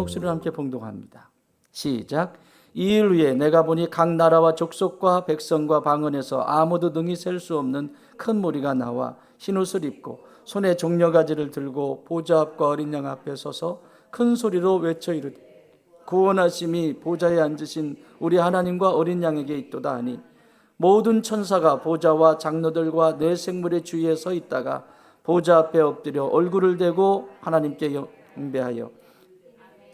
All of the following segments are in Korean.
목소리로 함께 봉독합니다. 시작. 이일 후에 내가 보니 각 나라와 족속과 백성과 방언에서 아무도 능히 셀 수 없는 큰 무리가 나와 흰옷을 입고 손에 종려가지를 들고 보좌 앞과 어린 양 앞에 서서 큰 소리로 외쳐 이르되 구원하심이 보좌에 앉으신 우리 하나님과 어린 양에게 있도다 하니 모든 천사가 보좌와 장로들과 네 생물의 주위에 서 있다가 보좌 앞에 엎드려 얼굴을 대고 하나님께 경배하여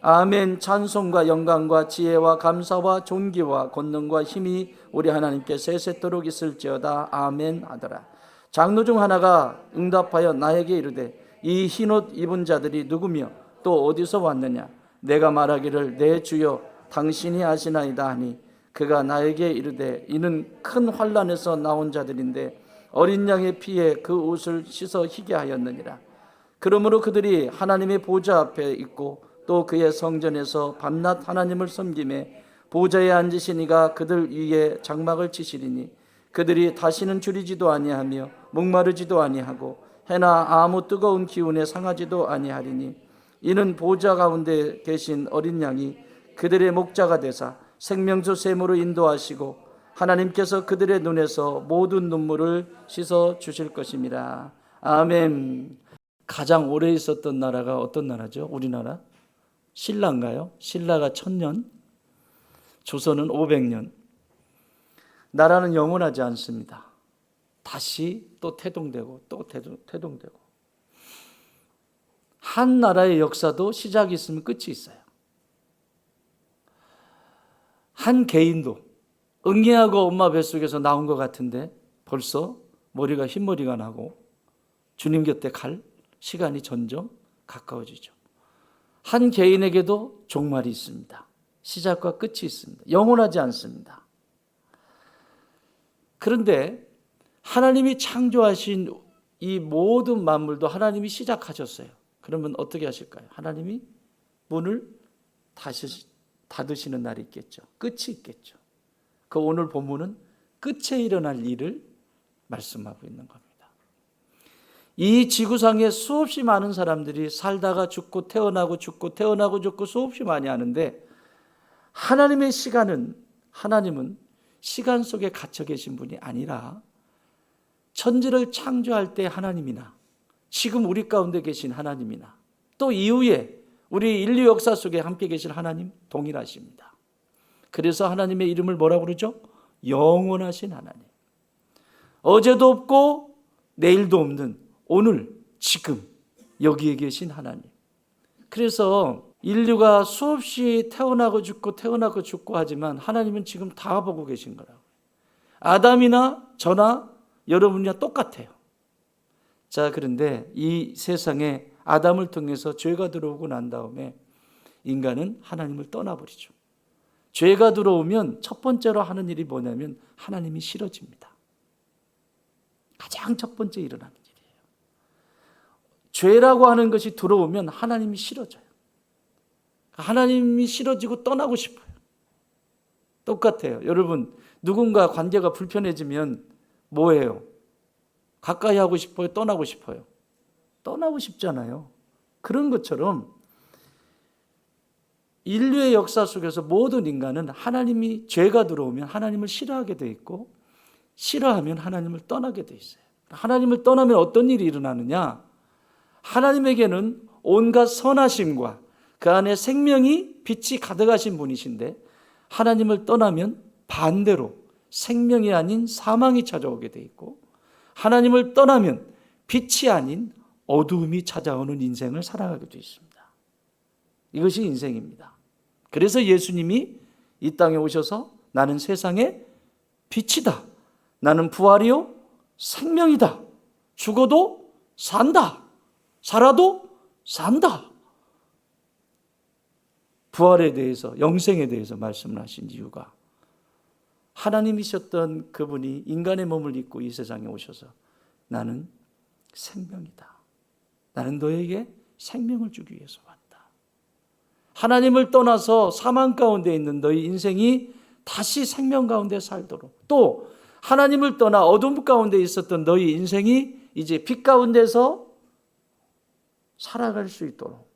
아멘. 찬송과 영광과 지혜와 감사와 존귀와 권능과 힘이 우리 하나님께 세세토록 있을지어다. 아멘 하더라. 장로 중 하나가 응답하여 나에게 이르되 이 흰옷 입은 자들이 누구며 또 어디서 왔느냐? 내가 말하기를 내 주여 당신이 아시나이다 하니 그가 나에게 이르되 이는 큰 환난에서 나온 자들인데 어린 양의 피에 그 옷을 씻어 희게 하였느니라. 그러므로 그들이 하나님의 보좌 앞에 있고 또 그의 성전에서 밤낮 하나님을 섬기매 보좌에 앉으신 이가 그들 위에 장막을 치시리니 그들이 다시는 줄이지도 아니하며 목마르지도 아니하고 해나 아무 뜨거운 기운에 상하지도 아니하리니 이는 보좌 가운데 계신 어린 양이 그들의 목자가 되사 생명수 샘으로 인도하시고 하나님께서 그들의 눈에서 모든 눈물을 씻어 주실 것입니다. 아멘. 가장 오래 있었던 나라가 어떤 나라죠? 우리나라? 신라인가요? 신라가 1000년, 조선은 500년. 나라는 영원하지 않습니다. 다시 또 태동되고 또 태동되고. 한 나라의 역사도 시작이 있으면 끝이 있어요. 한 개인도 응애하고 엄마 뱃속에서 나온 것 같은데 벌써 머리가 흰머리가 나고 주님 곁에 갈 시간이 점점 가까워지죠. 한 개인에게도 종말이 있습니다. 시작과 끝이 있습니다. 영원하지 않습니다. 그런데 하나님이 창조하신 이 모든 만물도 하나님이 시작하셨어요. 그러면 어떻게 하실까요? 하나님이 문을 다시 닫으시는 날이 있겠죠. 끝이 있겠죠. 그 오늘 본문은 끝에 일어날 일을 말씀하고 있는 겁니다. 이 지구상에 수없이 많은 사람들이 살다가 죽고 태어나고 죽고 태어나고 죽고 수없이 많이 하는데 하나님의 시간은 하나님은 시간 속에 갇혀 계신 분이 아니라 천지를 창조할 때 하나님이나 지금 우리 가운데 계신 하나님이나 또 이후에 우리 인류 역사 속에 함께 계신 하나님 동일하십니다. 그래서 하나님의 이름을 뭐라고 그러죠? 영원하신 하나님. 어제도 없고 내일도 없는 오늘 지금 여기에 계신 하나님. 그래서 인류가 수없이 태어나고 죽고 태어나고 죽고 하지만 하나님은 지금 다 보고 계신 거라고요. 아담이나 저나 여러분이나 똑같아요. 자, 그런데 이 세상에 아담을 통해서 죄가 들어오고 난 다음에 인간은 하나님을 떠나버리죠. 죄가 들어오면 첫 번째로 하는 일이 뭐냐면 하나님이 싫어집니다. 가장 첫 번째 일어나는 일이에요. 죄라고 하는 것이 들어오면 하나님이 싫어져요. 하나님이 싫어지고 떠나고 싶어요. 똑같아요. 여러분, 누군가 관계가 불편해지면 뭐예요? 가까이 하고 싶어요? 떠나고 싶어요? 떠나고 싶잖아요. 그런 것처럼 인류의 역사 속에서 모든 인간은 하나님이 죄가 들어오면 하나님을 싫어하게 돼 있고 싫어하면 하나님을 떠나게 돼 있어요. 하나님을 떠나면 어떤 일이 일어나느냐? 하나님에게는 온갖 선하심과 그 안에 생명이 빛이 가득하신 분이신데 하나님을 떠나면 반대로 생명이 아닌 사망이 찾아오게 돼 있고 하나님을 떠나면 빛이 아닌 어두움이 찾아오는 인생을 살아가게 되어 있습니다. 이것이 인생입니다. 그래서 예수님이 이 땅에 오셔서 나는 세상의 빛이다. 나는 부활이요 생명이다. 죽어도 산다. 살아도 산다. 부활에 대해서 영생에 대해서 말씀을 하신 이유가 하나님이셨던 그분이 인간의 몸을 입고 이 세상에 오셔서 나는 생명이다. 나는 너에게 생명을 주기 위해서 왔다. 하나님을 떠나서 사망 가운데 있는 너희 인생이 다시 생명 가운데 살도록 또 하나님을 떠나 어둠 가운데 있었던 너희 인생이 이제 빛 가운데서 살아갈 수 있도록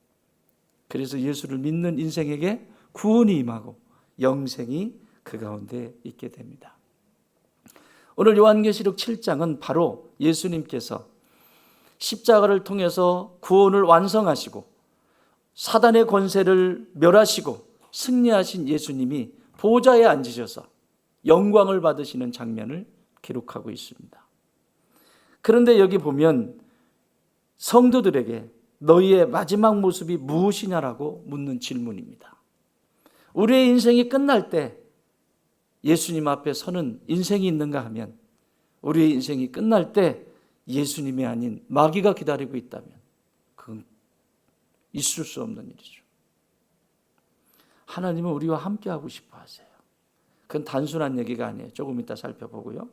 그래서 예수를 믿는 인생에게 구원이 임하고 영생이 그 가운데 있게 됩니다. 오늘 요한계시록 7장은 바로 예수님께서 십자가를 통해서 구원을 완성하시고 사단의 권세를 멸하시고 승리하신 예수님이 보좌에 앉으셔서 영광을 받으시는 장면을 기록하고 있습니다. 그런데 여기 보면 성도들에게 너희의 마지막 모습이 무엇이냐라고 묻는 질문입니다. 우리의 인생이 끝날 때 예수님 앞에 서는 인생이 있는가 하면 우리의 인생이 끝날 때 예수님이 아닌 마귀가 기다리고 있다면 그건 있을 수 없는 일이죠. 하나님은 우리와 함께하고 싶어 하세요. 그건 단순한 얘기가 아니에요. 조금 이따 살펴보고요.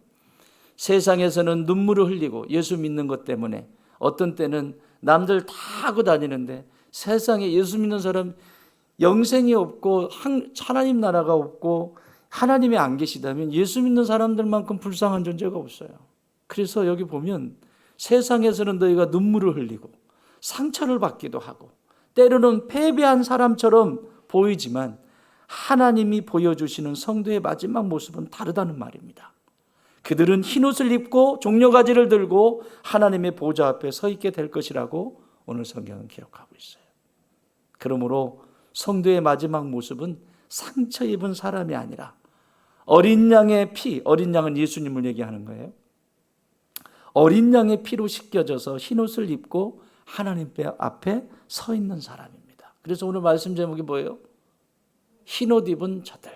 세상에서는 눈물을 흘리고 예수 믿는 것 때문에 어떤 때는 남들 다 하고 다니는데 세상에 예수 믿는 사람 영생이 없고 하나님 나라가 없고 하나님이 안 계시다면 예수 믿는 사람들만큼 불쌍한 존재가 없어요. 그래서 여기 보면 세상에서는 너희가 눈물을 흘리고 상처를 받기도 하고 때로는 패배한 사람처럼 보이지만 하나님이 보여주시는 성도의 마지막 모습은 다르다는 말입니다. 그들은 흰옷을 입고 종려가지를 들고 하나님의 보좌 앞에 서 있게 될 것이라고 오늘 성경은 기록하고 있어요. 그러므로 성도의 마지막 모습은 상처 입은 사람이 아니라 어린 양의 피, 어린 양은 예수님을 얘기하는 거예요. 어린 양의 피로 씻겨져서 흰옷을 입고 하나님 앞에 서 있는 사람입니다. 그래서 오늘 말씀 제목이 뭐예요? 흰옷 입은 자들.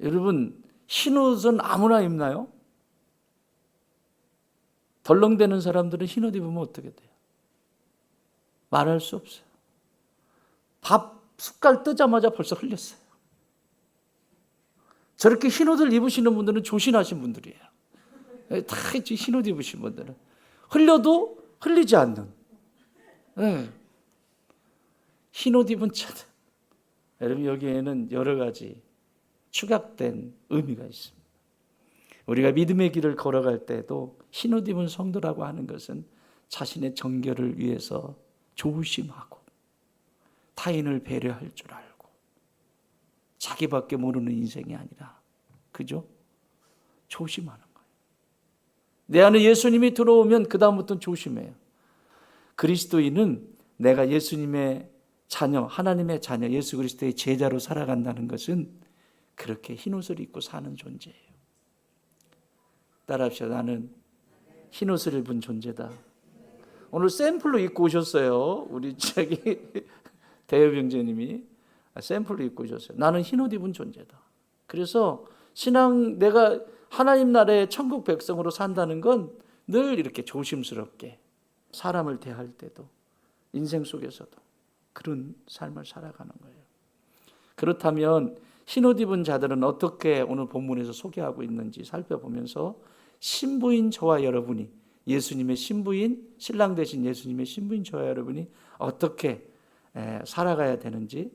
여러분, 흰옷은 아무나 입나요? 덜렁대는 사람들은 흰옷 입으면 어떻게 돼요? 말할 수 없어요. 밥 숟갈 뜨자마자 벌써 흘렸어요. 저렇게 흰옷을 입으시는 분들은 조신하신 분들이에요. 다 흰옷 입으신 분들은 흘려도 흘리지 않는 흰옷 입은 자들. 여러분, 여기에는 여러 가지 축약된 의미가 있습니다. 우리가 믿음의 길을 걸어갈 때도 흰옷 입은 성도라고 하는 것은 자신의 정결을 위해서 조심하고 타인을 배려할 줄 알고 자기밖에 모르는 인생이 아니라, 그죠? 조심하는 거예요. 내 안에 예수님이 들어오면 그 다음부터는 조심해요. 그리스도인은 내가 예수님의 자녀, 하나님의 자녀, 예수 그리스도의 제자로 살아간다는 것은 그렇게 흰옷을 입고 사는 존재예요. 따라합시다. 나는 흰옷을 입은 존재다. 오늘 샘플로 입고 오셨어요. 우리 대엽 형제님이 샘플로 입고 오셨어요. 나는 흰옷 입은 존재다. 그래서 신앙, 내가 하나님 나라의 천국 백성으로 산다는 건 늘 이렇게 조심스럽게 사람을 대할 때도 인생 속에서도 그런 삶을 살아가는 거예요. 그렇다면 흰옷 입은 자들은 어떻게 오늘 본문에서 소개하고 있는지 살펴보면서 신부인 저와 여러분이, 예수님의 신부인, 신랑 되신 예수님의 신부인 저와 여러분이 어떻게 살아가야 되는지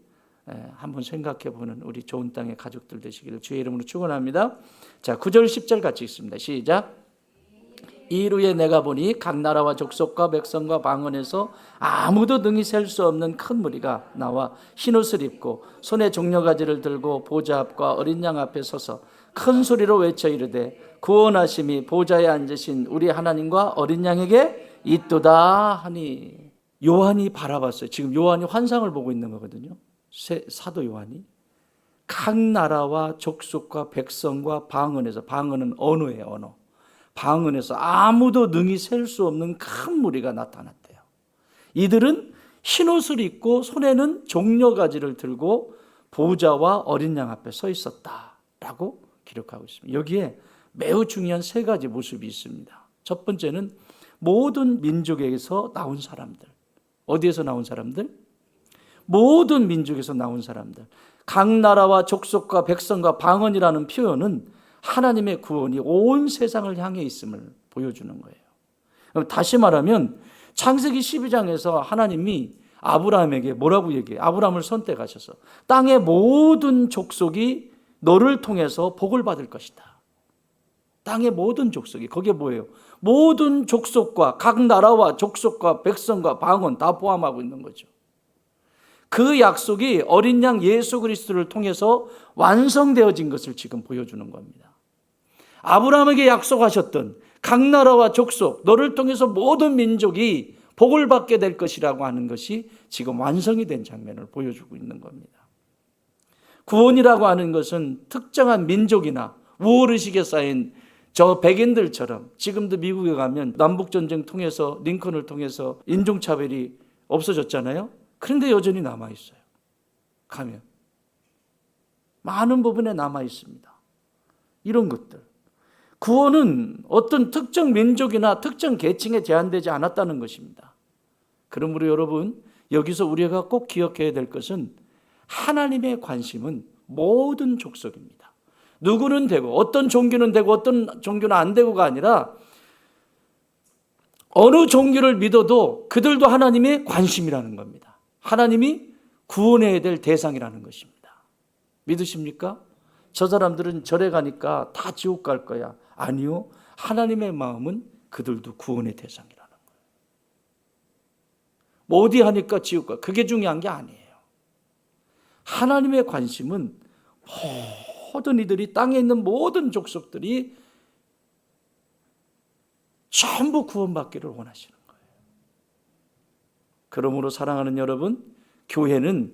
한번 생각해보는 우리 좋은 땅의 가족들 되시기를 주의 이름으로 축원합니다. 자, 9절 10절 같이 읽습니다. 시작. 이루에 내가 보니 각 나라와 족속과 백성과 방언에서 아무도 능히 셀 수 없는 큰 무리가 나와 흰옷을 입고 손에 종려가지를 들고 보좌 앞과 어린 양 앞에 서서 큰 소리로 외쳐 이르되 구원하심이 보좌에 앉으신 우리 하나님과 어린 양에게 있도다 하니. 요한이 바라봤어요. 지금 요한이 환상을 보고 있는 거거든요. 사도 요한이 각 나라와 족속과 백성과 방언에서, 방언은 언어예요. 언어. 방언에서 아무도 능히 셀 수 없는 큰 무리가 나타났대요. 이들은 흰옷을 입고 손에는 종려가지를 들고 보좌와 어린 양 앞에 서 있었다라고 기록하고 있습니다. 여기에 매우 중요한 세 가지 모습이 있습니다. 첫 번째는 모든 민족에서 나온 사람들. 어디에서 나온 사람들? 모든 민족에서 나온 사람들. 각 나라와 족속과 백성과 방언이라는 표현은 하나님의 구원이 온 세상을 향해 있음을 보여주는 거예요. 다시 말하면 창세기 12장에서 하나님이 아브라함에게 뭐라고 얘기해요? 아브라함을 선택하셔서 땅의 모든 족속이 너를 통해서 복을 받을 것이다. 땅의 모든 족속이, 거기에 뭐예요? 모든 족속과 각 나라와 족속과 백성과 방언 다 포함하고 있는 거죠. 그 약속이 어린 양 예수 그리스도를 통해서 완성되어진 것을 지금 보여주는 겁니다. 아브라함에게 약속하셨던 각 나라와 족속, 너를 통해서 모든 민족이 복을 받게 될 것이라고 하는 것이 지금 완성이 된 장면을 보여주고 있는 겁니다. 구원이라고 하는 것은 특정한 민족이나 우월의식에 쌓인 저 백인들처럼, 지금도 미국에 가면 남북전쟁 통해서 링컨을 통해서 인종차별이 없어졌잖아요. 그런데 여전히 남아있어요. 가면 많은 부분에 남아있습니다. 이런 것들, 구원은 어떤 특정 민족이나 특정 계층에 제한되지 않았다는 것입니다. 그러므로 여러분, 여기서 우리가 꼭 기억해야 될 것은 하나님의 관심은 모든 족속입니다. 누구는 되고 어떤 종교는 되고 어떤 종교는 안 되고가 아니라 어느 종교를 믿어도 그들도 하나님의 관심이라는 겁니다. 하나님이 구원해야 될 대상이라는 것입니다. 믿으십니까? 저 사람들은 절에 가니까 다 지옥 갈 거야. 아니요. 하나님의 마음은 그들도 구원의 대상이라는 거예요. 뭐 어디 하니까 지옥 가. 그게 중요한 게 아니에요. 하나님의 관심은 모든 이들이, 땅에 있는 모든 족속들이 전부 구원받기를 원하시는 거예요. 그러므로 사랑하는 여러분, 교회는,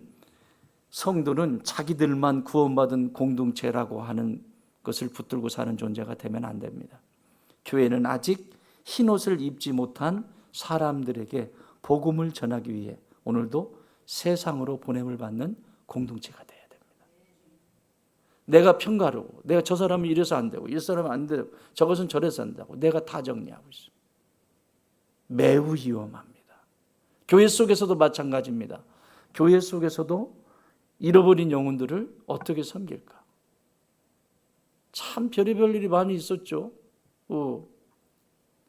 성도는 자기들만 구원받은 공동체라고 하는 것을 붙들고 사는 존재가 되면 안 됩니다. 교회는 아직 흰옷을 입지 못한 사람들에게 복음을 전하기 위해 오늘도 세상으로 보냄을 받는 공동체가 돼야 됩니다. 내가 평가르고, 내가 저 사람은 이래서 안 되고, 이 사람은 안 되고, 저것은 저래서 안 되고, 내가 다 정리하고 있습니다. 매우 위험합니다. 교회 속에서도 마찬가지입니다. 교회 속에서도 잃어버린 영혼들을 어떻게 섬길까? 참 별의별 일이 많이 있었죠.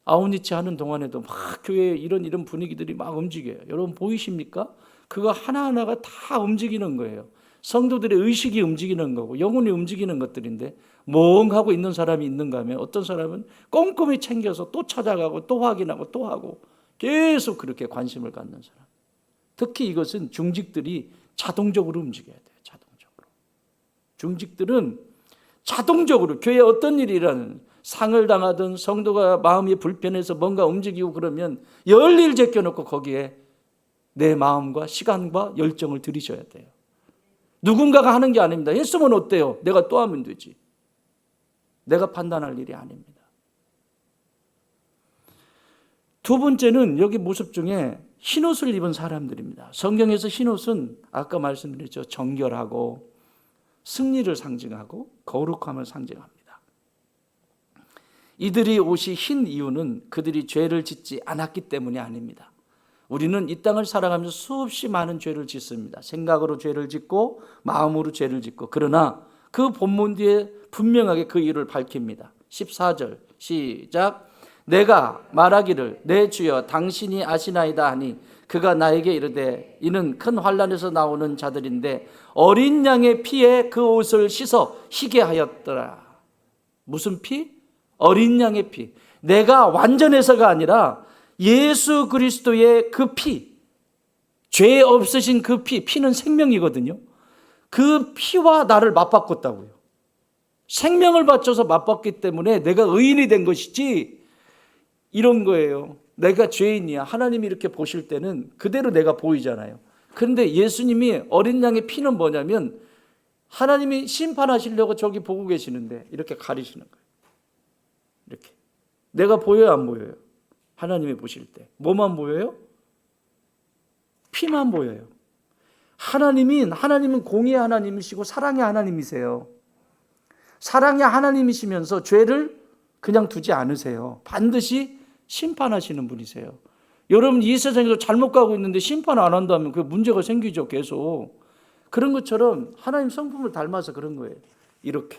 아우니치 하는 동안에도 막 교회에 이런 분위기들이 막 움직여요. 여러분 보이십니까? 그거 하나하나가 다 움직이는 거예요. 성도들의 의식이 움직이는 거고 영혼이 움직이는 것들인데, 멍하고 있는 사람이 있는가 하면 어떤 사람은 꼼꼼히 챙겨서 또 찾아가고 또 확인하고 또 하고 계속 그렇게 관심을 갖는 사람. 특히 이것은 중직들이 자동적으로 움직여야 돼요. 자동적으로. 중직들은 자동적으로 교회에 어떤 일이 일어나는, 상을 당하든 성도가 마음이 불편해서 뭔가 움직이고 그러면 열일 제껴놓고 거기에 내 마음과 시간과 열정을 들이셔야 돼요. 누군가가 하는 게 아닙니다. 했으면 어때요? 내가 또 하면 되지. 내가 판단할 일이 아닙니다. 두 번째는 여기 모습 중에 흰옷을 입은 사람들입니다. 성경에서 흰옷은 아까 말씀드렸죠. 정결하고 승리를 상징하고 거룩함을 상징합니다. 이들이 옷이 흰 이유는 그들이 죄를 짓지 않았기 때문이 아닙니다. 우리는 이 땅을 살아가면서 수없이 많은 죄를 짓습니다. 생각으로 죄를 짓고 마음으로 죄를 짓고, 그러나 그 본문 뒤에 분명하게 그 이유를 밝힙니다. 14절 시작. 내가 말하기를 내 주여 당신이 아시나이다 하니 그가 나에게 이르되 이는 큰 환난에서 나오는 자들인데 어린 양의 피에 그 옷을 씻어 희게 하였더라. 무슨 피? 어린 양의 피. 내가 완전해서가 아니라 예수 그리스도의 그 피, 죄 없으신 그 피, 피는 생명이거든요. 그 피와 나를 맞바꿨다고요. 생명을 바쳐서 맞바꿨기 때문에 내가 의인이 된 것이지, 이런 거예요. 내가 죄인이야. 하나님이 이렇게 보실 때는 그대로 내가 보이잖아요. 그런데 예수님이 어린 양의 피는 뭐냐면, 하나님이 심판하시려고 저기 보고 계시는데 이렇게 가리시는 거예요. 이렇게. 내가 보여요, 안 보여요? 하나님이 보실 때 뭐만 보여요? 피만 보여요. 하나님은 공의의 하나님이시고 사랑의 하나님이세요. 사랑의 하나님이시면서 죄를 그냥 두지 않으세요. 반드시 심판하시는 분이세요. 여러분 이 세상에서 잘못 가고 있는데 심판 안 한다면 그 문제가 생기죠. 계속. 그런 것처럼 하나님 성품을 닮아서 그런 거예요. 이렇게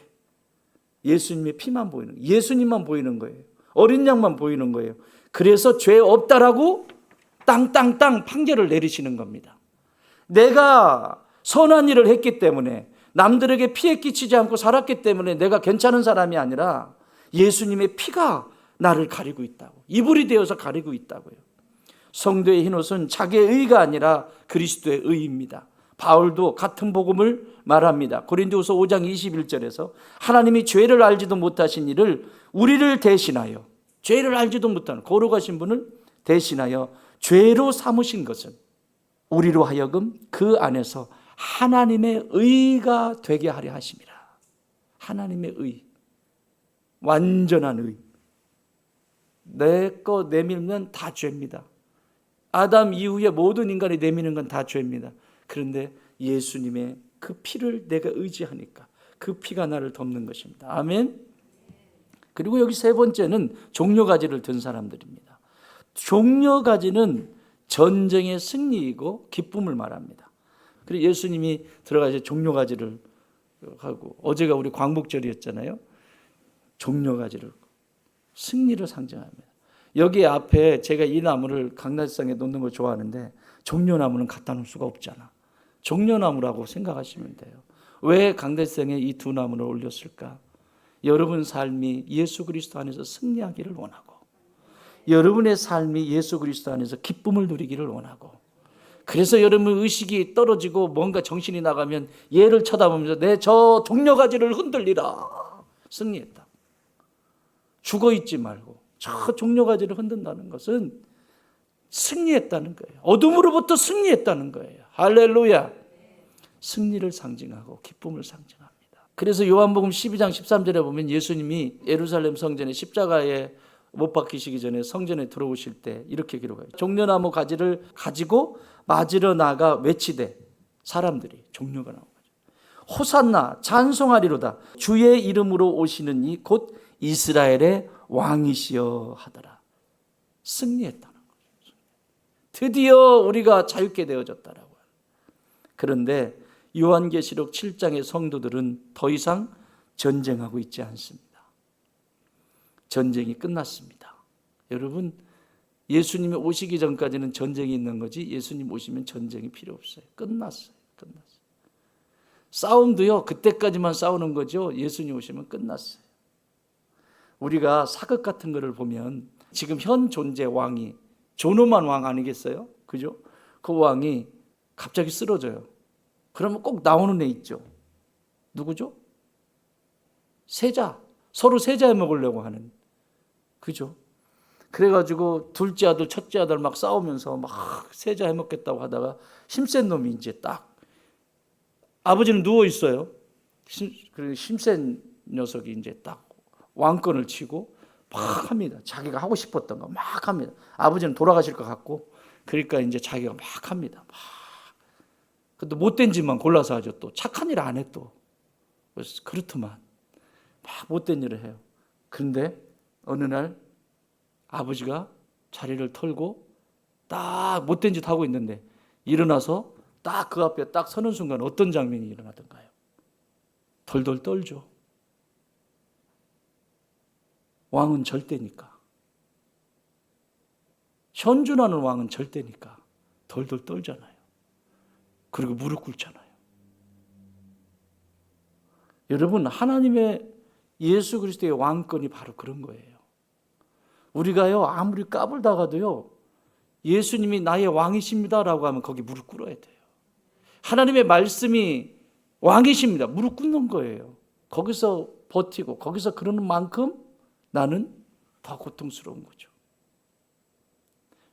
예수님의 피만 보이는 거예요. 예수님만 보이는 거예요. 어린 양만 보이는 거예요. 그래서 죄 없다라고 땅땅땅 판결을 내리시는 겁니다. 내가 선한 일을 했기 때문에, 남들에게 피해 끼치지 않고 살았기 때문에 내가 괜찮은 사람이 아니라 예수님의 피가 나를 가리고 있다고, 이불이 되어서 가리고 있다고요. 성도의 흰옷은 자기의 의가 아니라 그리스도의 의입니다. 바울도 같은 복음을 말합니다. 고린도후서 5장 21절에서 하나님이 죄를 알지도 못하신 이를 우리를 대신하여, 죄를 알지도 못하는 거룩하신 분을 대신하여 죄로 삼으신 것은 우리로 하여금 그 안에서 하나님의 의가 되게 하려 하심이라. 하나님의 의, 완전한 의. 내 거 내밀면 다 죄입니다. 아담 이후에 모든 인간이 내미는 건 다 죄입니다. 그런데 예수님의 그 피를 내가 의지하니까 그 피가 나를 덮는 것입니다. 아멘. 그리고 여기 세 번째는 종려가지를 든 사람들입니다. 종려가지는 전쟁의 승리이고 기쁨을 말합니다. 그리고 예수님이 들어가서 종려가지를 하고, 어제가 우리 광복절이었잖아요. 종려가지를, 승리를 상징합니다. 여기 앞에 제가 이 나무를 강나지상에 놓는 걸 좋아하는데 종려나무는 갖다 놓을 수가 없잖아. 종려나무라고 생각하시면 돼요. 왜 강대성에 이 두 나무를 올렸을까? 여러분 삶이 예수 그리스도 안에서 승리하기를 원하고, 여러분의 삶이 예수 그리스도 안에서 기쁨을 누리기를 원하고, 그래서 여러분 의식이 떨어지고 뭔가 정신이 나가면 얘를 쳐다보면서 내 저 종려가지를 흔들리라. 승리했다. 죽어있지 말고 저 종려가지를 흔든다는 것은 승리했다는 거예요. 어둠으로부터 승리했다는 거예요. 할렐루야. 승리를 상징하고 기쁨을 상징합니다. 그래서 요한복음 12장 13절에 보면 예수님이 예루살렘 성전에 십자가에 못 박히시기 전에 성전에 들어오실 때 이렇게 기록해요. 종려나무 가지를 가지고 맞으러 나가 외치되, 사람들이 종려가 나온 거죠. 호산나, 찬송하리로다. 주의 이름으로 오시는 이 곧 이스라엘의 왕이시여 하더라. 승리했다는 거죠. 드디어 우리가 자유케 되어졌다라고. 그런데 요한계시록 7장의 성도들은 더 이상 전쟁하고 있지 않습니다. 전쟁이 끝났습니다. 여러분, 예수님이 오시기 전까지는 전쟁이 있는 거지, 예수님 오시면 전쟁이 필요 없어요. 끝났어요. 싸움도요, 그때까지만 싸우는 거죠. 예수님 오시면 끝났어요. 우리가 사극 같은 거를 보면 지금 현 존재 왕이 존엄한 왕 아니겠어요? 그죠? 그 왕이 갑자기 쓰러져요. 그러면 꼭 나오는 애 있죠. 누구죠? 세자. 서로 세자해 먹으려고 하는. 그죠? 그래가지고 둘째 아들, 첫째 아들 막 싸우면서 막 세자해 먹겠다고 하다가 힘센 놈이 이제 딱, 아버지는 누워 있어요. 힘센 녀석이 이제 딱 왕권을 치고 막 합니다. 자기가 하고 싶었던 거 막 합니다. 아버지는 돌아가실 것 같고, 그러니까 이제 자기가 막 합니다. 막. 근데 못된 짓만 골라서 하죠. 또 착한 일 안 해 또. 그래서 그렇더만 막 못된 일을 해요. 그런데 어느 날 아버지가 자리를 털고 딱 못된 짓 하고 있는데 일어나서 딱 그 앞에 딱 서는 순간 어떤 장면이 일어나던가요? 덜덜 떨죠. 왕은 절대니까. 현존하는 왕은 절대니까 덜덜 떨잖아요. 그리고 무릎 꿇잖아요. 여러분, 하나님의 예수 그리스도의 왕권이 바로 그런 거예요. 우리가요, 아무리 까불다가도요, 예수님이 나의 왕이십니다라고 하면 거기 무릎 꿇어야 돼요. 하나님의 말씀이 왕이십니다. 무릎 꿇는 거예요. 거기서 버티고 거기서 그러는 만큼 나는 더 고통스러운 거죠.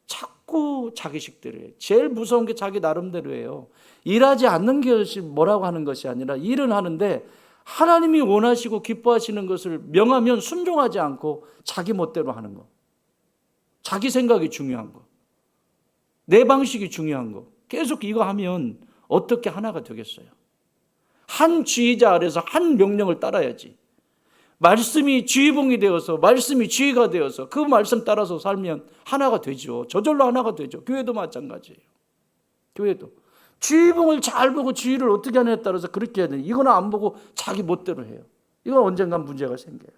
자꾸 자기식대로 해요. 제일 무서운 게 자기 나름대로예요. 일하지 않는 것이 뭐라고 하는 것이 아니라 일은 하는데 하나님이 원하시고 기뻐하시는 것을 명하면 순종하지 않고 자기 멋대로 하는 거. 자기 생각이 중요한 거. 내 방식이 중요한 거. 계속 이거 하면 어떻게 하나가 되겠어요? 한 지휘자 아래서 한 명령을 따라야지. 말씀이 지휘봉이 되어서, 말씀이 지휘가 되어서 그 말씀 따라서 살면 하나가 되죠. 저절로 하나가 되죠. 교회도 마찬가지예요. 교회도 지휘봉을 잘 보고 지휘를 어떻게 하느냐에 따라서 그렇게 해야 돼요. 이거는 안 보고 자기 멋대로 해요. 이건 언젠간 문제가 생겨요.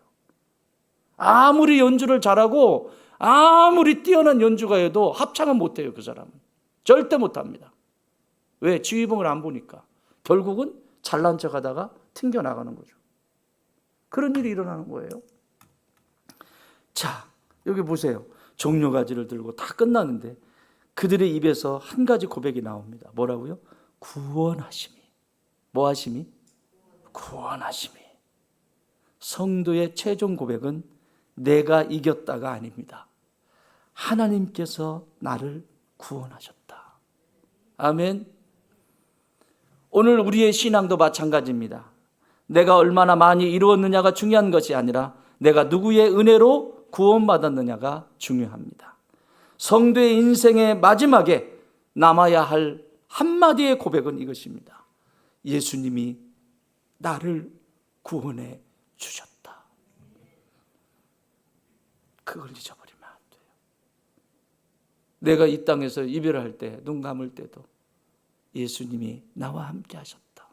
아무리 연주를 잘하고 아무리 뛰어난 연주가여도 합창은 못해요. 그 사람은 절대 못합니다. 왜? 지휘봉을 안 보니까. 결국은 잘난 척하다가 튕겨나가는 거죠. 그런 일이 일어나는 거예요. 자, 여기 보세요. 종려가지를 들고 다 끝나는데 그들의 입에서 한 가지 고백이 나옵니다. 뭐라고요? 구원하심이. 뭐 하심이? 구원하심이. 성도의 최종 고백은 내가 이겼다가 아닙니다. 하나님께서 나를 구원하셨다. 아멘. 오늘 우리의 신앙도 마찬가지입니다. 내가 얼마나 많이 이루었느냐가 중요한 것이 아니라 내가 누구의 은혜로 구원받았느냐가 중요합니다. 성도의 인생의 마지막에 남아야 할 한마디의 고백은 이것입니다. 예수님이 나를 구원해 주셨다. 그걸 잊어버리면 안 돼요. 내가 이 땅에서 이별할 때, 눈 감을 때도 예수님이 나와 함께 하셨다.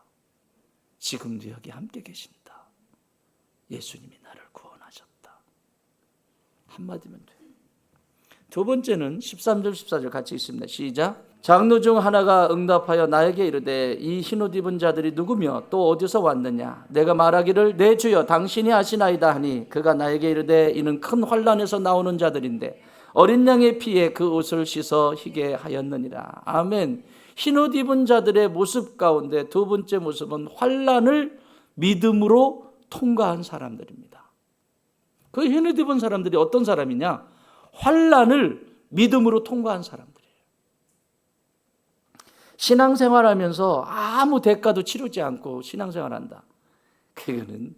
지금도 여기 함께 계신다. 예수님이 나를 구원하셨다. 한마디면 돼요. 두 번째는 13절 14절 같이 읽습니다. 시작. 장로 중 하나가 응답하여 나에게 이르되 이 흰옷 입은 자들이 누구며 또 어디서 왔느냐. 내가 말하기를 내 주여 당신이 아시나이다 하니 그가 나에게 이르되 이는 큰 환난에서 나오는 자들인데 어린 양의 피에 그 옷을 씻어 희게 하였느니라. 아멘. 흰옷 입은 자들의 모습 가운데 두 번째 모습은 환난을 믿음으로 통과한 사람들입니다. 그 흰옷 입은 사람들이 어떤 사람이냐? 환난을 믿음으로 통과한 사람들이에요. 신앙생활하면서 아무 대가도 치르지 않고 신앙생활한다. 그거는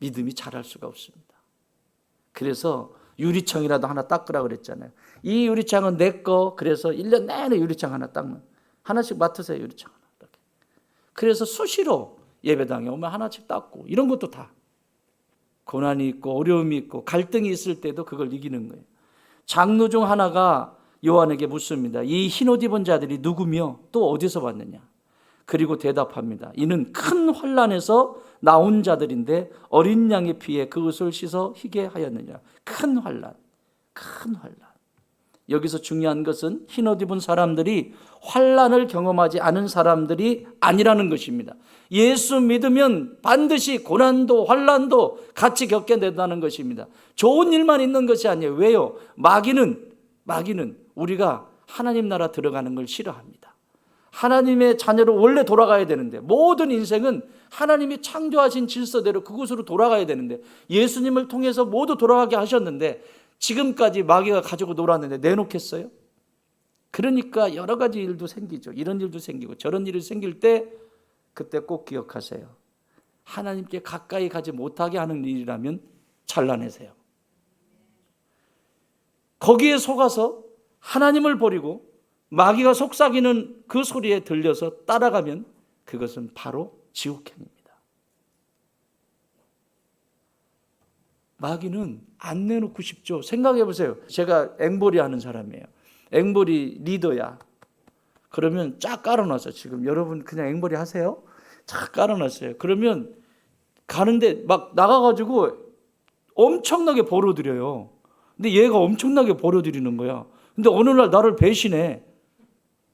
믿음이 자랄 수가 없습니다. 그래서 유리창이라도 하나 닦으라고 그랬잖아요. 이 유리창은 내 거. 그래서 1년 내내 유리창 하나 닦는. 하나씩 맡으세요. 유리창 하나. 이렇게. 그래서 수시로 예배당에 오면 하나씩 닦고 이런 것도 다 고난이 있고 어려움이 있고 갈등이 있을 때도 그걸 이기는 거예요. 장로 중 하나가 요한에게 묻습니다. 이 흰옷 입은 자들이 누구며 또 어디서 왔느냐. 그리고 대답합니다. 이는 큰 환난에서 나온 자들인데 어린 양의 피에 그 옷을 씻어 희게 하였느냐. 큰 환난, 큰 환난. 여기서 중요한 것은 흰옷 입은 사람들이 환난을 경험하지 않은 사람들이 아니라는 것입니다. 예수 믿으면 반드시 고난도 환난도 같이 겪게 된다는 것입니다. 좋은 일만 있는 것이 아니에요. 왜요? 마귀는 우리가 하나님 나라 들어가는 걸 싫어합니다. 하나님의 자녀로 원래 돌아가야 되는데 모든 인생은 하나님이 창조하신 질서대로 그곳으로 돌아가야 되는데 예수님을 통해서 모두 돌아가게 하셨는데 지금까지 마귀가 가지고 놀았는데 내놓겠어요? 그러니까 여러 가지 일도 생기죠. 이런 일도 생기고 저런 일이 생길 때 그때 꼭 기억하세요. 하나님께 가까이 가지 못하게 하는 일이라면 잘라내세요. 거기에 속아서 하나님을 버리고 마귀가 속삭이는 그 소리에 들려서 따라가면 그것은 바로 지옥행입니다. 마귀는 안 내놓고 싶죠. 생각해 보세요. 제가 앵벌이 하는 사람이에요. 앵벌이 리더야. 그러면 쫙 깔아놨어. 지금 여러분 그냥 앵벌이 하세요. 쫙 깔아놨어요. 그러면 가는데 막 나가가지고 엄청나게 벌어들여요. 근데 얘가 엄청나게 벌어들이는 거야. 근데 어느 날 나를 배신해.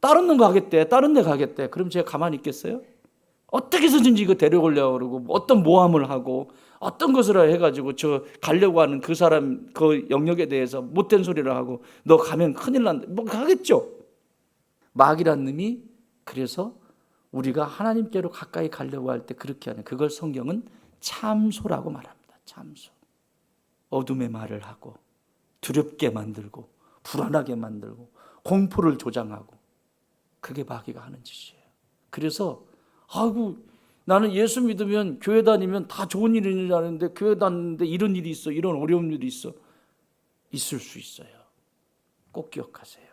다른 데 가겠대. 다른 데 가겠대. 그럼 제가 가만히 있겠어요? 어떻게 해서든지 이거 데려오려고 그러고 어떤 모함을 하고 어떤 것을 해가지고 저 가려고 하는 그 사람 그 영역에 대해서 못된 소리를 하고 너 가면 큰일 난다. 뭐 가겠죠. 마귀란 놈이 그래서 우리가 하나님께로 가까이 가려고 할 때 그렇게 하는 그걸 성경은 참소라고 말합니다. 참소. 어둠의 말을 하고 두렵게 만들고 불안하게 만들고 공포를 조장하고 그게 마귀가 하는 짓이에요. 그래서 아이고 나는 예수 믿으면 교회 다니면 다 좋은 일이 나는데 교회 다니는데 이런 일이 있어. 이런 어려운 일이 있어. 있을 수 있어요. 꼭 기억하세요.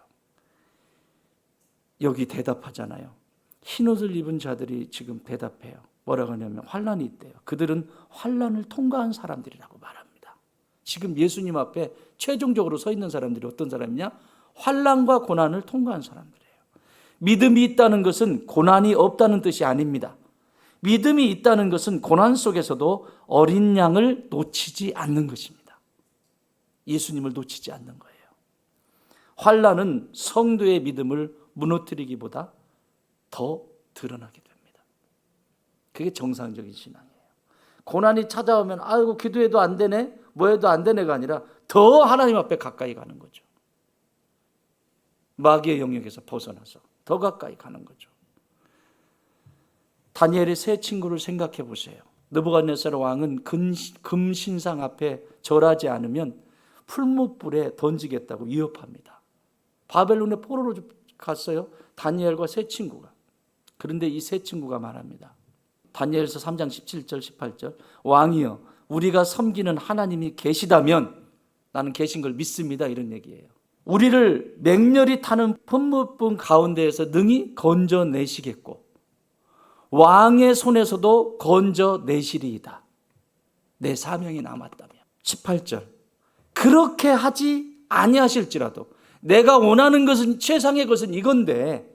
여기 대답하잖아요. 흰옷을 입은 자들이 지금 대답해요. 뭐라고 하냐면 환난이 있대요. 그들은 환난을 통과한 사람들이라고 말합니다. 지금 예수님 앞에 최종적으로 서 있는 사람들이 어떤 사람이냐? 환난과 고난을 통과한 사람들이에요. 믿음이 있다는 것은 고난이 없다는 뜻이 아닙니다. 믿음이 있다는 것은 고난 속에서도 어린 양을 놓치지 않는 것입니다. 예수님을 놓치지 않는 거예요. 환난은 성도의 믿음을 무너뜨리기보다 더 드러나게 됩니다. 그게 정상적인 신앙이에요. 고난이 찾아오면 아이고 기도해도 안 되네, 뭐해도 안 되네가 아니라 더 하나님 앞에 가까이 가는 거죠. 마귀의 영역에서 벗어나서 더 가까이 가는 거죠. 다니엘의 세 친구를 생각해 보세요. 느부갓네살 왕은 금신상 앞에 절하지 않으면 풀무불에 던지겠다고 위협합니다. 바벨론에 포로로 갔어요. 다니엘과 세 친구가. 그런데 이 세 친구가 말합니다. 다니엘서 3장 17절 18절 왕이여 우리가 섬기는 하나님이 계시다면 나는 계신 걸 믿습니다. 이런 얘기예요. 우리를 맹렬히 타는 풀무불 가운데에서 능히 건져내시겠고 왕의 손에서도 건져내시리이다. 내 사명이 남았다면. 18절 그렇게 하지 아니하실지라도 내가 원하는 것은 최상의 것은 이건데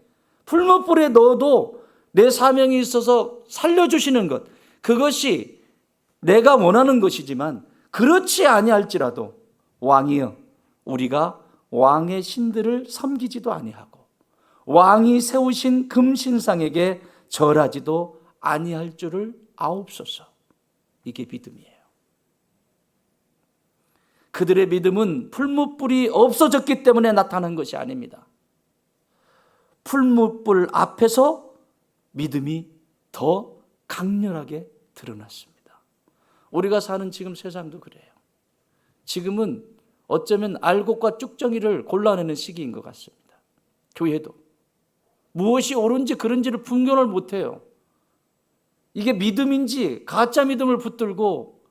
풀무불에 넣어도 내 사명이 있어서 살려주시는 것 그것이 내가 원하는 것이지만 그렇지 아니할지라도 왕이여 우리가 왕의 신들을 섬기지도 아니하고 왕이 세우신 금신상에게 절하지도 아니할 줄을 아옵소서. 이게 믿음이에요. 그들의 믿음은 풀무불이 없어졌기 때문에 나타난 것이 아닙니다. 풀무불 앞에서 믿음이 더 강렬하게 드러났습니다. 우리가 사는 지금 세상도 그래요. 지금은 어쩌면 알곡과 쭉정이를 골라내는 시기인 것 같습니다. 교회도 무엇이 옳은지 그른지를 분별을 못해요. 이게 믿음인지 가짜 믿음을 붙들고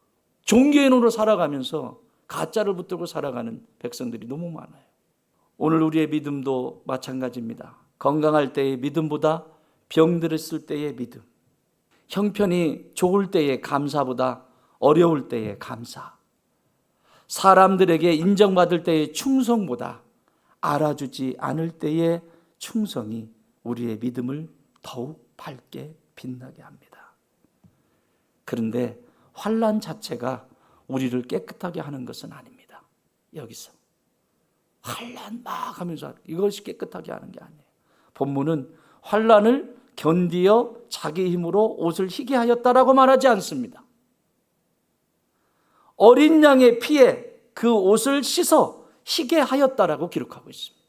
종교인으로 살아가면서 가짜를 붙들고 살아가는 백성들이 너무 많아요. 오늘 우리의 믿음도 마찬가지입니다. 건강할 때의 믿음보다 병들었을 때의 믿음, 형편이 좋을 때의 감사보다 어려울 때의 감사, 사람들에게 인정받을 때의 충성보다 알아주지 않을 때의 충성이 우리의 믿음을 더욱 밝게 빛나게 합니다. 그런데 환난 자체가 우리를 깨끗하게 하는 것은 아닙니다. 여기서 환난 막 하면서 이것이 깨끗하게 하는 게 아니에요. 본문은 환난을 견디어 자기 힘으로 옷을 희게 하였다라고 말하지 않습니다. 어린 양의 피에 그 옷을 씻어 희게 하였다라고 기록하고 있습니다.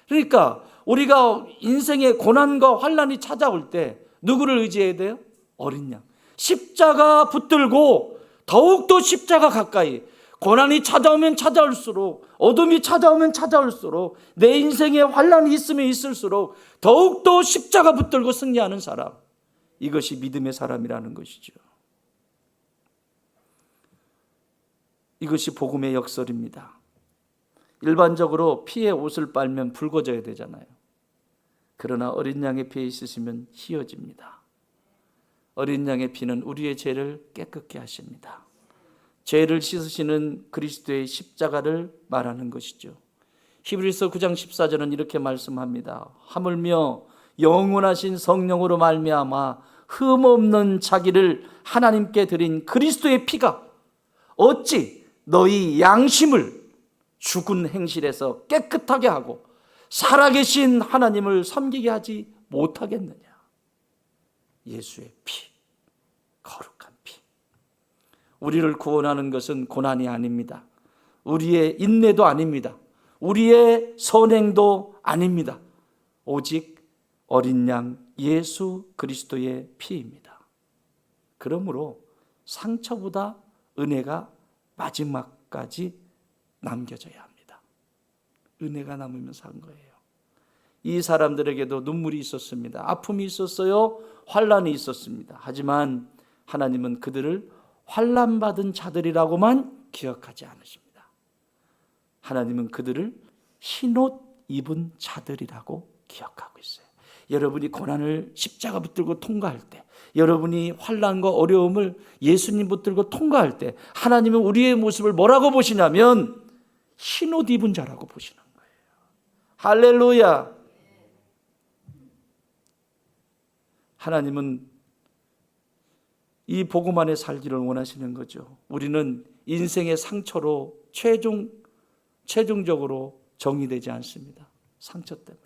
그러니까 우리가 인생의 고난과 환난이 찾아올 때 누구를 의지해야 돼요? 어린 양. 십자가 붙들고 더욱더 십자가 가까이 고난이 찾아오면 찾아올수록 어둠이 찾아오면 찾아올수록 내 인생에 환난이 있으면 있을수록 더욱더 십자가 붙들고 승리하는 사람, 이것이 믿음의 사람이라는 것이죠. 이것이 복음의 역설입니다. 일반적으로 피에 옷을 빨면 붉어져야 되잖아요. 그러나 어린 양의 피에 있으시면 희어집니다. 어린 양의 피는 우리의 죄를 깨끗게 하십니다. 죄를 씻으시는 그리스도의 십자가를 말하는 것이죠. 히브리서 9장 14절은 이렇게 말씀합니다. 하물며 영원하신 성령으로 말미암아 흠없는 자기를 하나님께 드린 그리스도의 피가 어찌 너희 양심을 죽은 행실에서 깨끗하게 하고 살아계신 하나님을 섬기게 하지 못하겠느냐. 예수의 피, 거룩한 피. 우리를 구원하는 것은 고난이 아닙니다. 우리의 인내도 아닙니다. 우리의 선행도 아닙니다. 오직 어린 양 예수 그리스도의 피입니다. 그러므로 상처보다 은혜가 마지막까지 남겨져야 합니다. 은혜가 남으면서 한 거예요. 이 사람들에게도 눈물이 있었습니다. 아픔이 있었어요. 환난이 있었습니다. 하지만 하나님은 그들을 환난받은 자들이라고만 기억하지 않으십니다. 하나님은 그들을 흰옷 입은 자들이라고 기억하고 있어요. 여러분이 고난을 십자가 붙들고 통과할 때, 여러분이 환난과 어려움을 예수님 붙들고 통과할 때 하나님은 우리의 모습을 뭐라고 보시냐면 흰옷 입은 자라고 보시는 거예요. 할렐루야. 하나님은 이 복음 안에 살기를 원하시는 거죠. 우리는 인생의 상처로 최종적으로 정의되지 않습니다. 상처 때문에.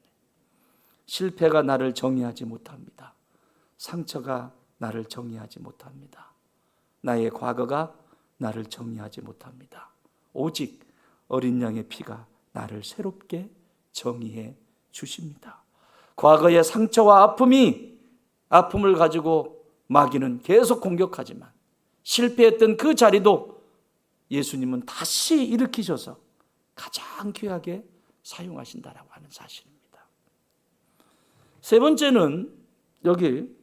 실패가 나를 정의하지 못합니다. 상처가 나를 정의하지 못합니다. 나의 과거가 나를 정의하지 못합니다. 오직 어린 양의 피가 나를 새롭게 정의해 주십니다. 과거의 상처와 아픔이 아픔을 가지고 마귀는 계속 공격하지만 실패했던 그 자리도 예수님은 다시 일으키셔서 가장 귀하게 사용하신다라고 하는 사실입니다. 세 번째는 여기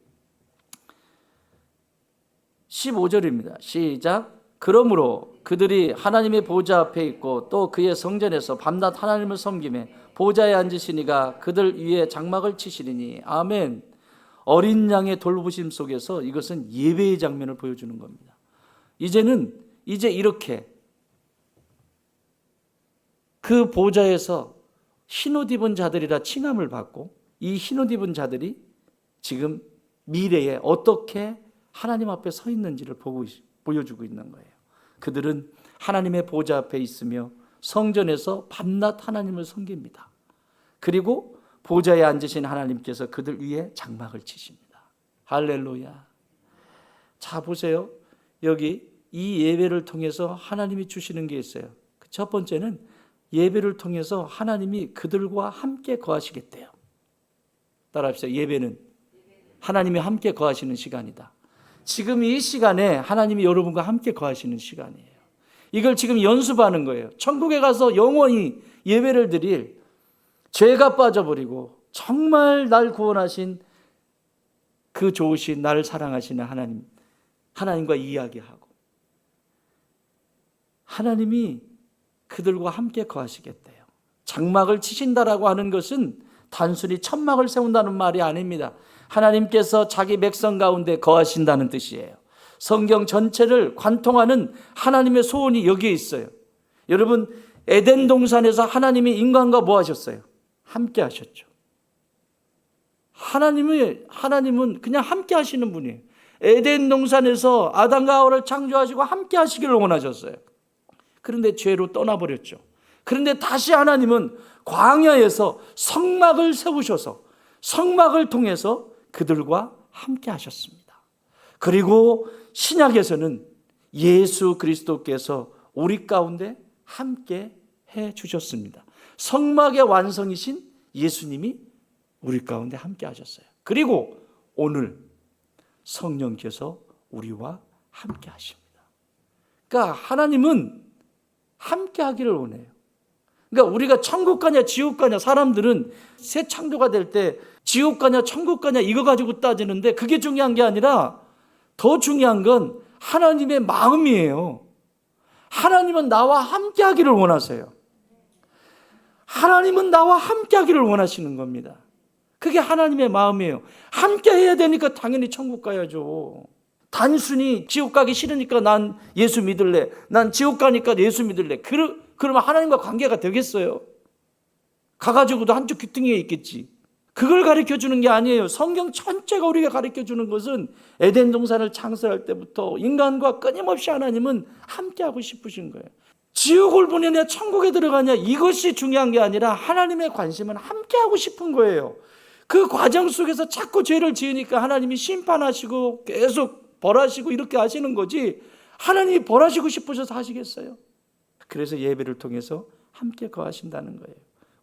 15절입니다. 시작. 그러므로 그들이 하나님의 보좌 앞에 있고 또 그의 성전에서 밤낮 하나님을 섬기매 보좌에 앉으시니가 그들 위에 장막을 치시리니. 아멘. 어린 양의 돌보심 속에서 이것은 예배의 장면을 보여주는 겁니다. 이제 이렇게 그 보좌에서 흰옷 입은 자들이라 칭함을 받고 이 흰옷 입은 자들이 지금 미래에 어떻게 하나님 앞에 서 있는지를 보여주고 있는 거예요. 그들은 하나님의 보좌 앞에 있으며 성전에서 밤낮 하나님을 섬깁니다. 그리고 보좌에 앉으신 하나님께서 그들 위에 장막을 치십니다. 할렐루야. 자, 보세요. 여기 이 예배를 통해서 하나님이 주시는 게 있어요. 첫 번째는 예배를 통해서 하나님이 그들과 함께 거하시겠대요. 따라합시다. 예배는 하나님이 함께 거하시는 시간이다. 지금 이 시간에 하나님이 여러분과 함께 거하시는 시간이에요. 이걸 지금 연습하는 거예요. 천국에 가서 영원히 예배를 드릴, 죄가 빠져버리고 정말 날 구원하신 그 좋으신 나를 사랑하시는 하나님과 이야기하고 하나님이 그들과 함께 거하시겠대요. 장막을 치신다라고 하는 것은 단순히 천막을 세운다는 말이 아닙니다. 하나님께서 자기 백성 가운데 거하신다는 뜻이에요. 성경 전체를 관통하는 하나님의 소원이 여기에 있어요. 여러분, 에덴 동산에서 하나님이 인간과 뭐 하셨어요? 함께 하셨죠. 하나님은 그냥 함께 하시는 분이에요. 에덴 동산에서 아담과 하와를 창조하시고 함께 하시기를 원하셨어요. 그런데 죄로 떠나버렸죠. 그런데 다시 하나님은 광야에서 성막을 세우셔서 성막을 통해서 그들과 함께 하셨습니다. 그리고 신약에서는 예수 그리스도께서 우리 가운데 함께 해 주셨습니다. 성막의 완성이신 예수님이 우리 가운데 함께 하셨어요. 그리고 오늘 성령께서 우리와 함께 하십니다. 그러니까 하나님은 함께 하기를 원해요. 그러니까 우리가 천국 가냐 지옥 가냐, 사람들은 새 창조가 될 때 지옥 가냐 천국 가냐 이거 가지고 따지는데 그게 중요한 게 아니라 더 중요한 건 하나님의 마음이에요. 하나님은 나와 함께 하기를 원하세요. 하나님은 나와 함께 하기를 원하시는 겁니다. 그게 하나님의 마음이에요. 함께 해야 되니까 당연히 천국 가야죠. 단순히 지옥 가기 싫으니까 난 예수 믿을래, 난 지옥 가니까 예수 믿을래, 그러면 하나님과 관계가 되겠어요? 가가지고도 한쪽 귀퉁이에 있겠지. 그걸 가르쳐주는 게 아니에요. 성경 전체가 우리가 가르쳐주는 것은 에덴 동산을 창설할 때부터 인간과 끊임없이 하나님은 함께하고 싶으신 거예요. 지옥을 보내냐 천국에 들어가냐 이것이 중요한 게 아니라 하나님의 관심은 함께하고 싶은 거예요. 그 과정 속에서 자꾸 죄를 지으니까 하나님이 심판하시고 계속 벌하시고 이렇게 하시는 거지, 하나님이 벌하시고 싶으셔서 하시겠어요? 그래서 예배를 통해서 함께 거하신다는 거예요.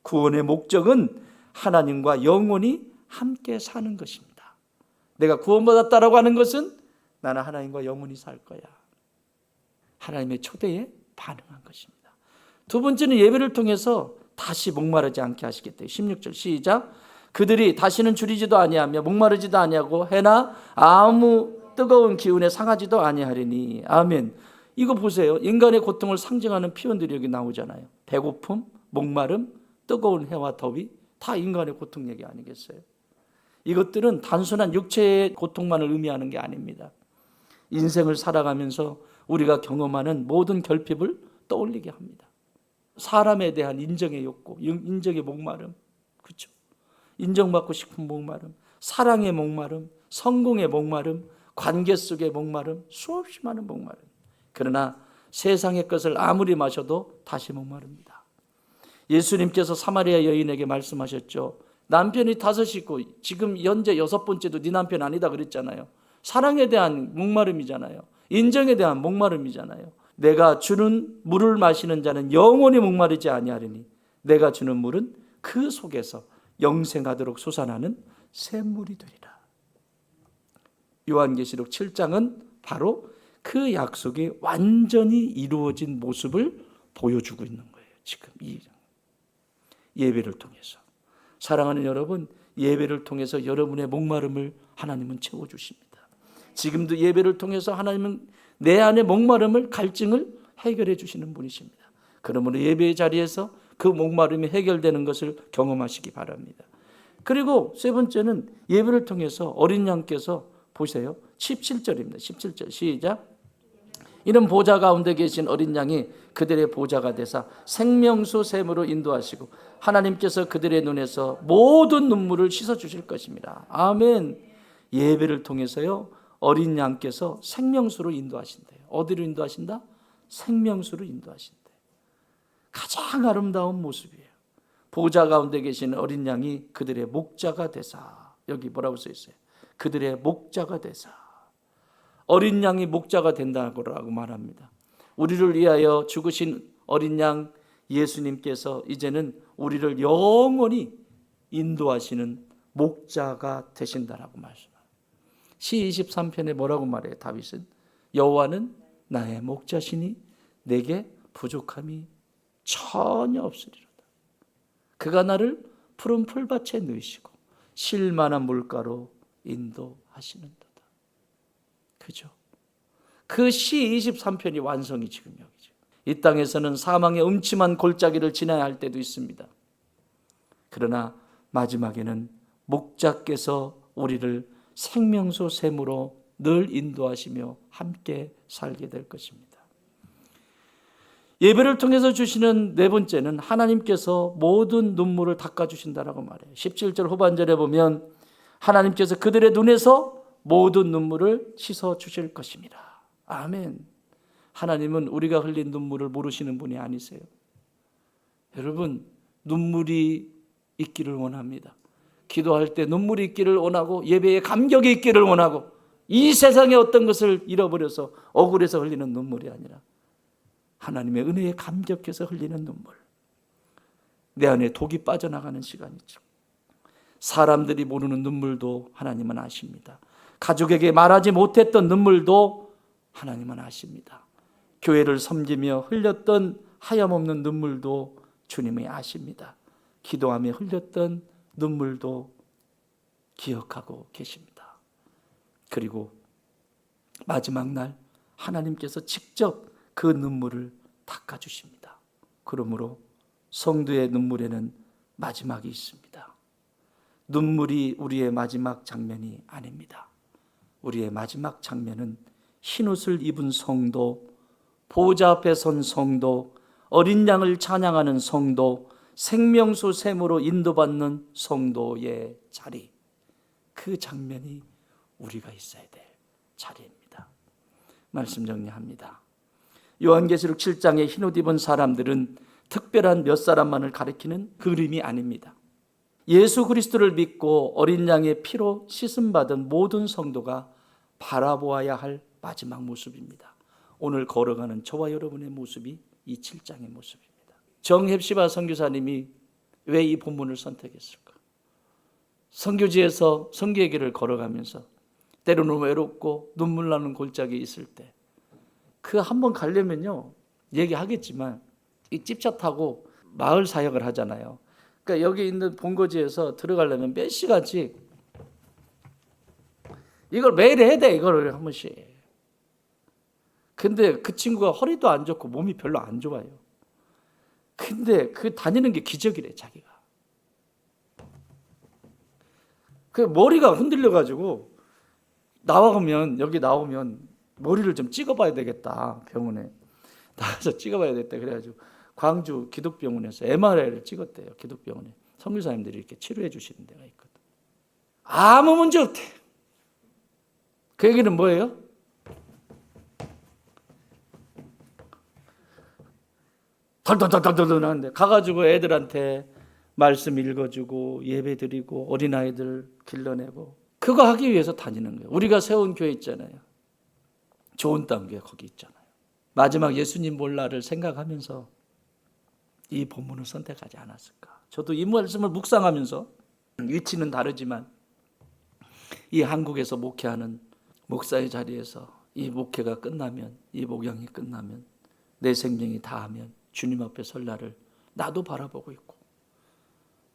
구원의 목적은 하나님과 영원히 함께 사는 것입니다. 내가 구원받았다라고 하는 것은 나는 하나님과 영원히 살 거야. 하나님의 초대에 반응한 것입니다. 두 번째는 예배를 통해서 다시 목마르지 않게 하시겠대요. 16절 시작. 그들이 다시는 줄이지도 아니하며 목마르지도 아니하고 해나 아무 뜨거운 기운에 상하지도 아니하리니. 아멘. 이거 보세요. 인간의 고통을 상징하는 표현들이 여기 나오잖아요. 배고픔, 목마름, 뜨거운 해와 더위, 다 인간의 고통 얘기 아니겠어요? 이것들은 단순한 육체의 고통만을 의미하는 게 아닙니다. 인생을 살아가면서 우리가 경험하는 모든 결핍을 떠올리게 합니다. 사람에 대한 인정의 욕구, 인정의 목마름, 그렇죠? 인정받고 싶은 목마름, 사랑의 목마름, 성공의 목마름, 관계 속의 목마름, 수없이 많은 목마름. 그러나 세상의 것을 아무리 마셔도 다시 목마릅니다. 예수님께서 사마리아 여인에게 말씀하셨죠. 남편이 5 있고 지금 현재 6번째도 네 남편 아니다 그랬잖아요. 사랑에 대한 목마름이잖아요. 인정에 대한 목마름이잖아요. 내가 주는 물을 마시는 자는 영원히 목마르지 아니하리니 내가 주는 물은 그 속에서 영생하도록 솟아나는 샘물이 되리라. 요한계시록 7장은 바로 그 약속이 완전히 이루어진 모습을 보여주고 있는 거예요. 지금 이 예배를 통해서. 사랑하는 여러분, 예배를 통해서 여러분의 목마름을 하나님은 채워주십니다. 지금도 예배를 통해서 하나님은 내 안의 목마름을, 갈증을 해결해 주시는 분이십니다. 그러므로 예배의 자리에서 그 목마름이 해결되는 것을 경험하시기 바랍니다. 그리고 세 번째는 예배를 통해서 어린 양께서 보세요. 17절입니다. 17절 시작. 이런 보좌 가운데 계신 어린 양이 그들의 보좌가 되사 생명수 샘으로 인도하시고 하나님께서 그들의 눈에서 모든 눈물을 씻어주실 것입니다. 아멘. 예배를 통해서요, 어린 양께서 생명수로 인도하신대요. 어디로 인도하신다? 생명수로 인도하신대요. 가장 아름다운 모습이에요. 보좌 가운데 계신 어린 양이 그들의 목자가 되사. 여기 뭐라고 써 있어요? 그들의 목자가 되사. 어린 양이 목자가 된다고 말합니다. 우리를 위하여 죽으신 어린 양 예수님께서 이제는 우리를 영원히 인도하시는 목자가 되신다라고 말씀합니다. 시 23편에 뭐라고 말해요? 다윗은 여호와는 나의 목자시니 내게 부족함이 전혀 없으리로다. 그가 나를 푸른 풀밭에 누이시고 쉴만한 물가로 인도하시는도다. 그죠? 그 시 23편이 완성이 지금 여기죠. 이 땅에서는 사망의 음침한 골짜기를 지나야 할 때도 있습니다. 그러나 마지막에는 목자께서 우리를 생명수 샘으로 늘 인도하시며 함께 살게 될 것입니다. 예배를 통해서 주시는 네 번째는 하나님께서 모든 눈물을 닦아주신다라고 말해요. 17절 후반절에 보면 하나님께서 그들의 눈에서 모든 눈물을 씻어주실 것입니다. 아멘. 하나님은 우리가 흘린 눈물을 모르시는 분이 아니세요. 여러분, 눈물이 있기를 원합니다. 기도할 때 눈물이 있기를 원하고 예배에 감격이 있기를 원하고 이 세상의 어떤 것을 잃어버려서 억울해서 흘리는 눈물이 아니라 하나님의 은혜에 감격해서 흘리는 눈물. 내 안에 독이 빠져나가는 시간이죠. 사람들이 모르는 눈물도 하나님은 아십니다. 가족에게 말하지 못했던 눈물도 하나님은 아십니다. 교회를 섬기며 흘렸던 하염없는 눈물도 주님이 아십니다. 기도하며 흘렸던 눈물도 기억하고 계십니다. 그리고 마지막 날 하나님께서 직접 그 눈물을 닦아주십니다. 그러므로 성도의 눈물에는 마지막이 있습니다. 눈물이 우리의 마지막 장면이 아닙니다. 우리의 마지막 장면은 흰옷을 입은 성도, 보좌 앞에 선 성도, 어린 양을 찬양하는 성도, 생명수 샘으로 인도받는 성도의 자리, 그 장면이 우리가 있어야 될 자리입니다. 말씀 정리합니다. 요한계시록 7장의 흰옷 입은 사람들은 특별한 몇 사람만을 가리키는 그림이 아닙니다. 예수 그리스도를 믿고 어린 양의 피로 씻음받은 모든 성도가 바라보아야 할 마지막 모습입니다. 오늘 걸어가는 저와 여러분의 모습이 이 7장의 모습입니다. 정헵시바 선교사님이 왜 이 본문을 선택했을까? 선교지에서 선교의 길을 걸어가면서 때로는 외롭고 눈물 나는 골짜기에 있을 때 그 한번 가려면요, 얘기하겠지만 이 집차 타고 마을 사역을 하잖아요. 그러니까 여기 있는 본거지에서 들어가려면 몇 시간씩 이걸 매일 해야 돼, 이걸 한 번씩. 근데 그 친구가 허리도 안 좋고 몸이 별로 안 좋아요. 근데 그 다니는 게 기적이래, 자기가. 그 머리가 흔들려가지고 여기 나오면 머리를 좀 찍어봐야 되겠다, 병원에. 나가서 찍어봐야 되겠다. 그래가지고 광주 기독병원에서 MRI를 찍었대요, 기독병원에. 선교사님들이 이렇게 치료해 주시는 데가 있거든. 아무 문제 없대. 그 얘기는 뭐예요? 덜덜덜덜 하는데 가가지고 애들한테 말씀 읽어주고 예배 드리고 어린아이들 길러내고 그거 하기 위해서 다니는 거예요. 우리가 세운 교회 있잖아요. 좋은 땅 교회 거기 있잖아요. 마지막 예수님 볼 날을 생각하면서 이 본문을 선택하지 않았을까. 저도 이 말씀을 묵상하면서 위치는 다르지만 이 한국에서 목회하는 목사의 자리에서 이 목회가 끝나면, 이 목양이 끝나면, 내 생명이 다하면 주님 앞에 설 날을 나도 바라보고 있고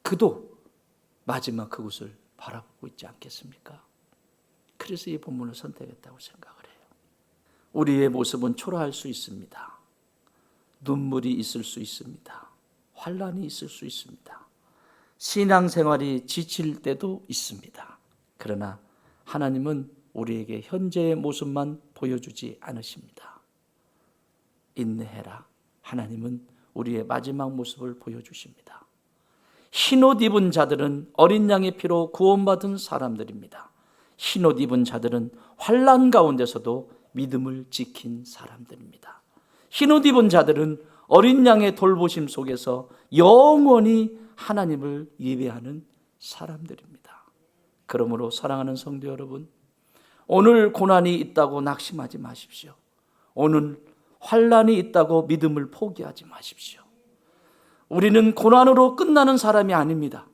그도 마지막 그곳을 바라보고 있지 않겠습니까? 그래서 이 본문을 선택했다고 생각을 해요. 우리의 모습은 초라할 수 있습니다. 눈물이 있을 수 있습니다. 환난이 있을 수 있습니다. 신앙생활이 지칠 때도 있습니다. 그러나 하나님은 우리에게 현재의 모습만 보여주지 않으십니다. 인내해라. 하나님은 우리의 마지막 모습을 보여주십니다. 흰옷 입은 자들은 어린 양의 피로 구원받은 사람들입니다. 흰옷 입은 자들은 환난 가운데서도 믿음을 지킨 사람들입니다. 흰옷 입은 자들은 어린 양의 돌보심 속에서 영원히 하나님을 예배하는 사람들입니다. 그러므로 사랑하는 성도 여러분, 오늘 고난이 있다고 낙심하지 마십시오. 오늘 환난이 있다고 믿음을 포기하지 마십시오. 우리는 고난으로 끝나는 사람이 아닙니다.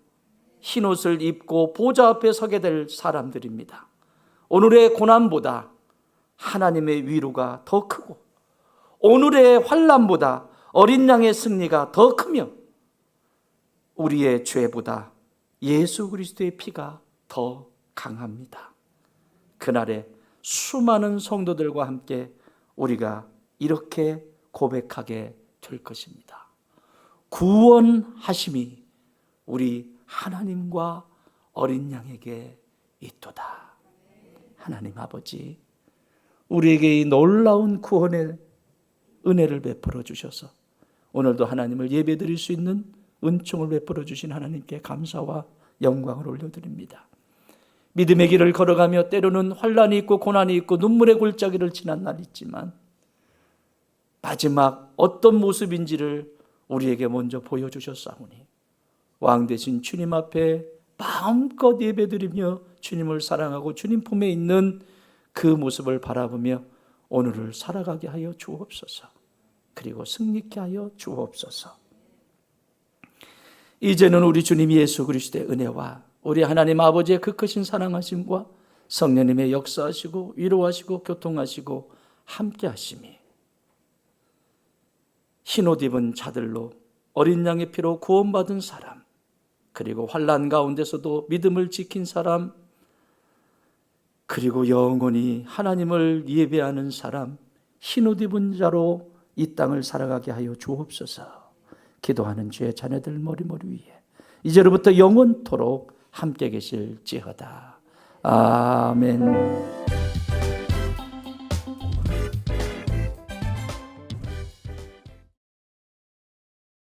흰옷을 입고 보좌 앞에 서게 될 사람들입니다. 오늘의 고난보다 하나님의 위로가 더 크고 오늘의 환난보다 어린 양의 승리가 더 크며 우리의 죄보다 예수 그리스도의 피가 더 강합니다. 그날에 수많은 성도들과 함께 우리가 이렇게 고백하게 될 것입니다. 구원하심이 우리 하나님과 어린 양에게 있도다. 하나님 아버지, 우리에게 이 놀라운 구원의 은혜를 베풀어 주셔서 오늘도 하나님을 예배드릴 수 있는 은총을 베풀어 주신 하나님께 감사와 영광을 올려드립니다. 믿음의 길을 걸어가며 때로는 환난이 있고 고난이 있고 눈물의 골짜기를 지난 날이 있지만 마지막 어떤 모습인지를 우리에게 먼저 보여주셨사오니 왕 되신 주님 앞에 마음껏 예배드리며 주님을 사랑하고 주님 품에 있는 그 모습을 바라보며 오늘을 살아가게 하여 주옵소서. 그리고 승리케 하여 주옵소서. 이제는 우리 주님 예수 그리스도의 은혜와 우리 하나님 아버지의 그 크신 사랑하심과 성령님의 역사하시고 위로하시고 교통하시고 함께하심이 흰옷 입은 자들로 어린 양의 피로 구원받은 사람, 그리고 환난 가운데서도 믿음을 지킨 사람, 그리고 영원히 하나님을 예배하는 사람, 흰옷 입은 자로 이 땅을 살아가게 하여 주옵소서. 기도하는 주의 자녀들 머리 위에 이제로부터 영원토록 함께 계실지어다. 아멘.